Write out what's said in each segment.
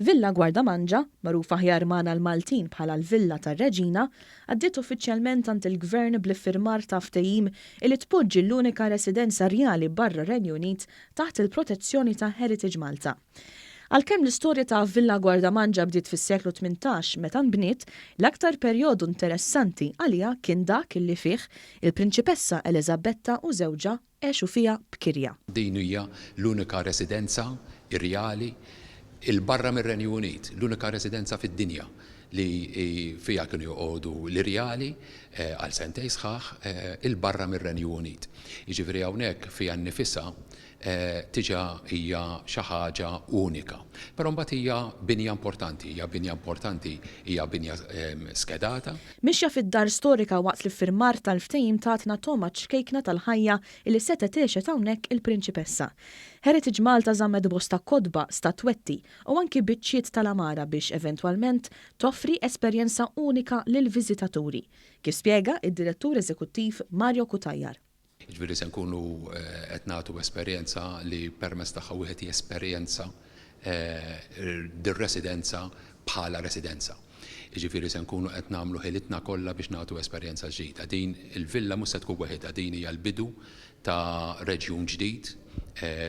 Villa Guardamangia, magħrufa aħjar magħna l-Maltin bħala l-Villa tar-Reġina, għaddiet uffiċjalment għand il-Gvern bl-iffirmar ta' ftehim li tpoġġi l-unika residenza rjali barra Renju Unit taħt il-protezzjoni ta' Heritage Malta. Għalkemm l-istorja ta' Villa Guardamangia bdiet fis-seklu 18 meta nbniet, l-aktar perjodu interessanti għaliha kien dak illi fih il-Prinċipessa Elisabetta u żewġha għexu fiha b'kirja. Din hija l-unika residenza irjali il-barra mir-Renju Unit, l-unika residenza fid-dinja li fija kienu joqogħdu l-irjali għal sentej sħaħ il-barra mir-Renju Unit. Jiġifieri hawnhekk fiha nnifisha tiġa hija xi ħaġa unika. Però mbagħad hija binja importanti, hija binja skedata. Mixja fid-dar storika waqt l-iffirmar tal-ftehim tatna Tomaċ kejkna tal-ħajja li setet għexet hawnhekk il-Prinċipessa. Heritage Malta żammet bosta kodba, statwetti u anki biċċiet tal-amara biex eventwalment toffri esperjenza unika lil viżitaturi, kif spjega id-Direttur Eżekuttiv Mario Kutajjar. Ġifieri se nkunu qed nagħtu esperjenza li permezz tagħha wieħed jesperjenza dir-residenza bħala residenza. Ġifieri se nkunu qed nagħmlu ħilitna kollha biex nagħtu esperjenza ġdida. Din il-villa mhux se tkun weħida, din hija l-bidu ta' reġjun ġdid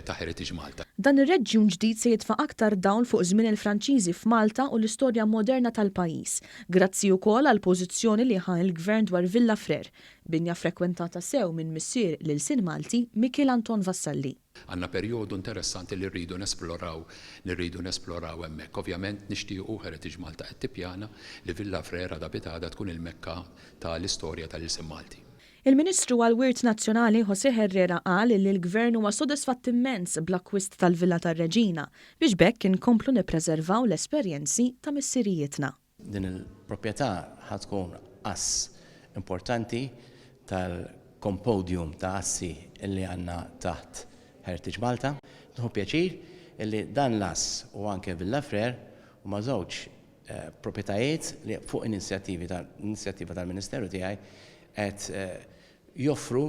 ta' Heritage Malta. Dan ir-reġjun ġdid se jitfa' aktar dawn fuq żmien il-Franċiżi f'Malta u l-istorja moderna tal-pajjiż, grazzi wkoll għall pożizzjoni li ħa il-Gvern dwar Villa Frer, binja frekwentata sew minn missier lil Sin Malti Michel Anton Vassalli. Għandna perjodu interessanti li rridu nesploraw hemmhekk. Ovvjament nixtiequ Heritage Malta qed tippjana li Villa Frer għadha bitada tkun il-Mekka tal-istorja tal-Sin Malti. Il-Ministru għall-Wirt Nazzjonali José Herrera qal li l-Gvern huwa sodisfatt immens bl-akkwist tal-Villa tar-Reġina biex bekk inkomplu nippreservaw l-esperjenzi ta' missirijietna. Din il-proprjetà ħad tkun ass importanti tal-kompodium ta' assi illi għandna taħt Heritage Malta. Nħu pjaċir illi dan l-ass u anke Villa Frer huma żewġ proprjetajiet li fuq inizjattiva tal-Ministeru tiegħi qed joffru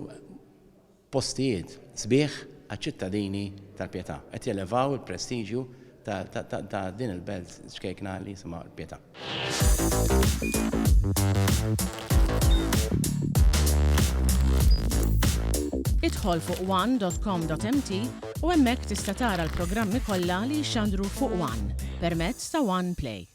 postijiet sbieħ għaċ-ċittadini tal-Pjetà, qed jelevaw il-prestiġju ta' din il-belt xkejkna li jisimha l-Pjetà. Idħol fuq one.com.mt u hemmhekk tista' tara l-programmi kollha li jxandru fuq One permezz ta' One Play.